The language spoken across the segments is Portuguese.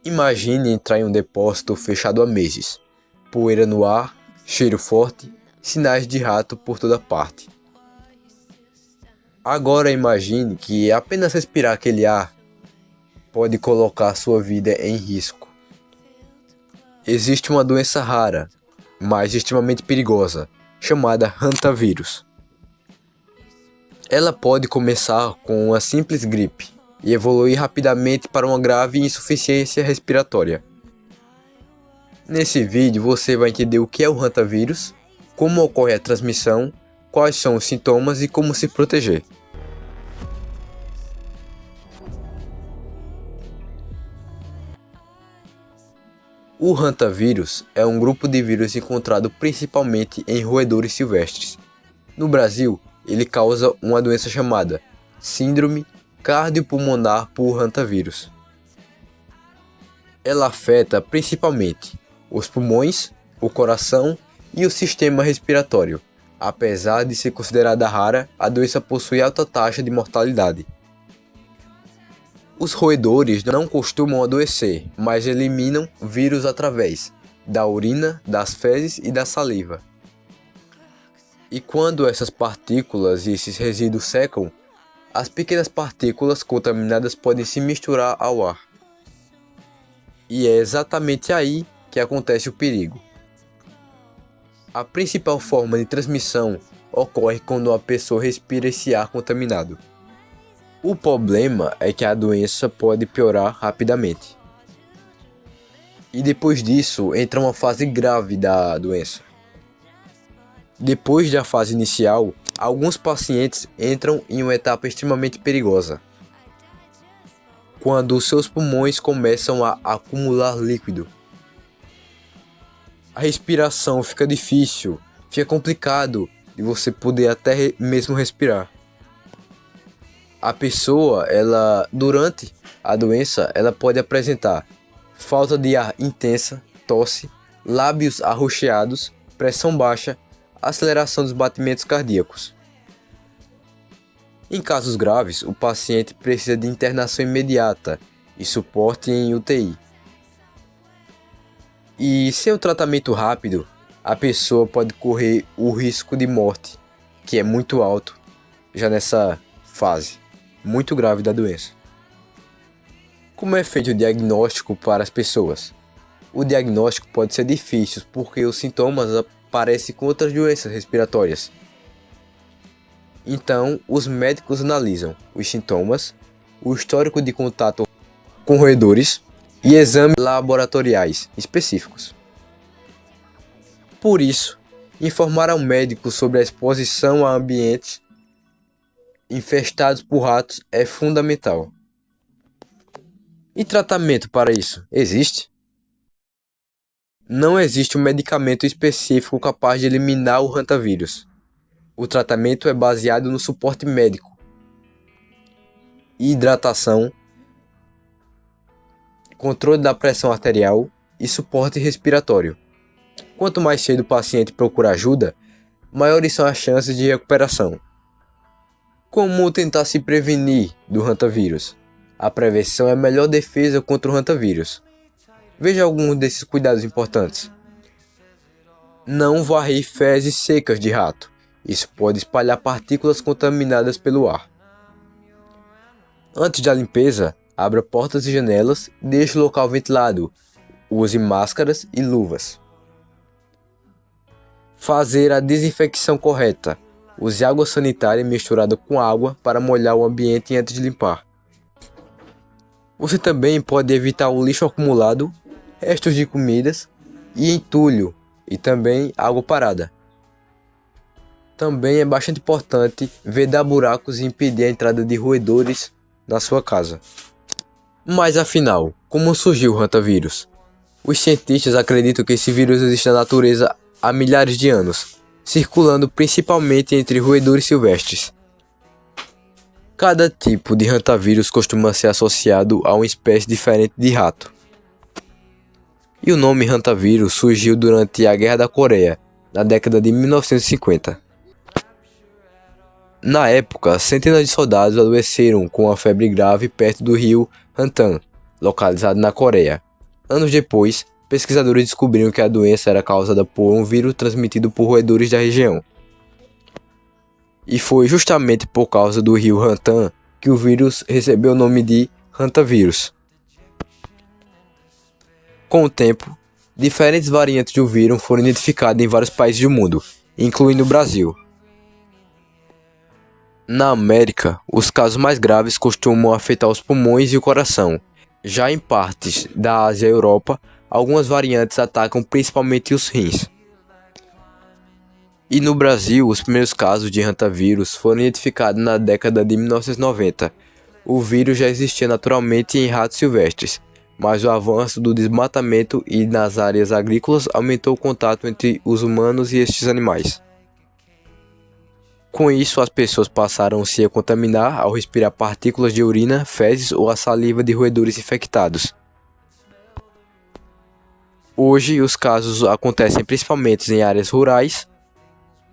Imagine entrar em um depósito fechado há meses. Poeira no ar, cheiro forte, sinais de rato por toda parte. Agora imagine que apenas respirar aquele ar pode colocar sua vida em risco. Existe uma doença rara, mas extremamente perigosa, chamada hantavírus. Ela pode começar com uma simples gripe e evoluir rapidamente para uma grave insuficiência respiratória. Nesse vídeo você vai entender o que é o hantavírus, como ocorre a transmissão, quais são os sintomas e como se proteger. O hantavírus é um grupo de vírus encontrado principalmente em roedores silvestres. No Brasil, ele causa uma doença chamada Síndrome Cardiopulmonar por Hantavírus. Ela afeta principalmente os pulmões, o coração e o sistema respiratório. Apesar de ser considerada rara, a doença possui alta taxa de mortalidade. Os roedores não costumam adoecer, mas eliminam vírus através da urina, das fezes e da saliva. E quando essas partículas e esses resíduos secam, as pequenas partículas contaminadas podem se misturar ao ar. E é exatamente aí que acontece o perigo. A principal forma de transmissão ocorre quando a pessoa respira esse ar contaminado. O problema é que a doença pode piorar rapidamente. E depois disso entra uma fase grave da doença. Depois da fase inicial, alguns pacientes entram em uma etapa extremamente perigosa, quando os seus pulmões começam a acumular líquido. A respiração fica difícil, fica complicado de você poder até mesmo respirar. A pessoa, durante a doença, ela pode apresentar falta de ar intensa, tosse, lábios arroxeados, pressão baixa, aceleração dos batimentos cardíacos. Em casos graves, o paciente precisa de internação imediata e suporte em UTI. E sem o tratamento rápido, a pessoa pode correr o risco de morte, que é muito alto, já nessa fase muito grave da doença. Como é feito o diagnóstico para as pessoas? O diagnóstico pode ser difícil porque os sintomas aparecem com outras doenças respiratórias. Então, os médicos analisam os sintomas, o histórico de contato com roedores e exames laboratoriais específicos. Por isso, informar ao médico sobre a exposição a ambientes infestados por ratos é fundamental. E tratamento para isso existe? Não existe um medicamento específico capaz de eliminar o hantavírus. O tratamento é baseado no suporte médico, hidratação, controle da pressão arterial e suporte respiratório. Quanto mais cedo o paciente procura ajuda, maiores são as chances de recuperação. Como tentar se prevenir do hantavírus? A prevenção é a melhor defesa contra o hantavírus. Veja alguns desses cuidados importantes. Não varrer fezes secas de rato. Isso pode espalhar partículas contaminadas pelo ar. Antes da limpeza, abra portas e janelas e deixe o local ventilado. Use máscaras e luvas. Fazer a desinfecção correta. Use água sanitária misturada com água para molhar o ambiente antes de limpar. Você também pode evitar o lixo acumulado, restos de comidas e entulho, e também água parada. Também é bastante importante vedar buracos e impedir a entrada de roedores na sua casa. Mas afinal, como surgiu o hantavírus? Os cientistas acreditam que esse vírus existe na natureza há milhares de anos, circulando principalmente entre roedores silvestres. Cada tipo de hantavírus costuma ser associado a uma espécie diferente de rato. E o nome hantavírus surgiu durante a Guerra da Coreia, na década de 1950. Na época, centenas de soldados adoeceram com uma febre grave perto do rio Hantan, localizado na Coreia. Anos depois, pesquisadores descobriram que a doença era causada por um vírus transmitido por roedores da região. E foi justamente por causa do rio Rantan que o vírus recebeu o nome de Hantavírus. Com o tempo, diferentes variantes do vírus foram identificadas em vários países do mundo, incluindo o Brasil. Na América, os casos mais graves costumam afetar os pulmões e o coração. Já em partes da Ásia e Europa, algumas variantes atacam principalmente os rins. E no Brasil, os primeiros casos de hantavírus foram identificados na década de 1990. O vírus já existia naturalmente em ratos silvestres, mas o avanço do desmatamento e nas áreas agrícolas aumentou o contato entre os humanos e estes animais. Com isso, as pessoas passaram -se a contaminar ao respirar partículas de urina, fezes ou a saliva de roedores infectados. Hoje, os casos acontecem principalmente em áreas rurais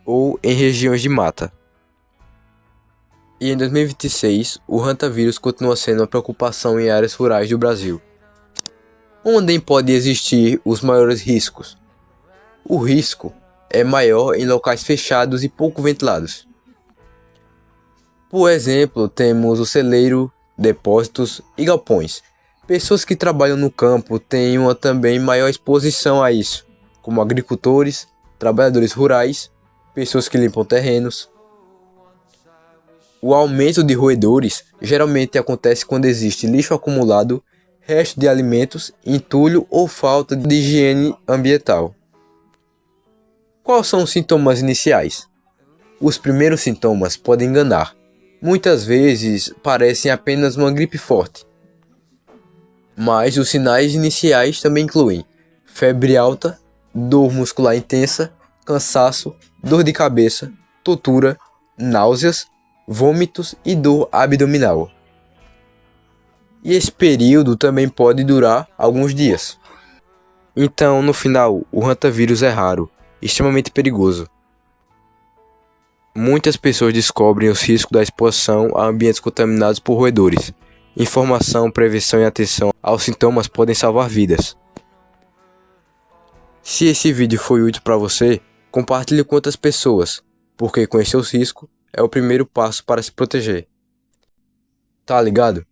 ou em regiões de mata. E em 2026, o hantavírus continua sendo uma preocupação em áreas rurais do Brasil. Onde podem existir os maiores riscos? O risco é maior em locais fechados e pouco ventilados. Por exemplo, temos o celeiro, depósitos e galpões. Pessoas que trabalham no campo têm uma também maior exposição a isso, como agricultores, trabalhadores rurais, pessoas que limpam terrenos. O aumento de roedores geralmente acontece quando existe lixo acumulado, resto de alimentos, entulho ou falta de higiene ambiental. Quais são os sintomas iniciais? Os primeiros sintomas podem enganar. Muitas vezes parecem apenas uma gripe forte. Mas os sinais iniciais também incluem febre alta, dor muscular intensa, cansaço, dor de cabeça, tontura, náuseas, vômitos e dor abdominal. E esse período também pode durar alguns dias. Então, no final, o hantavírus é raro, extremamente perigoso. Muitas pessoas descobrem os riscos da exposição a ambientes contaminados por roedores. Informação, prevenção e atenção aos sintomas podem salvar vidas. Se esse vídeo foi útil para você, compartilhe com outras pessoas, porque conhecer os riscos é o primeiro passo para se proteger. Tá ligado?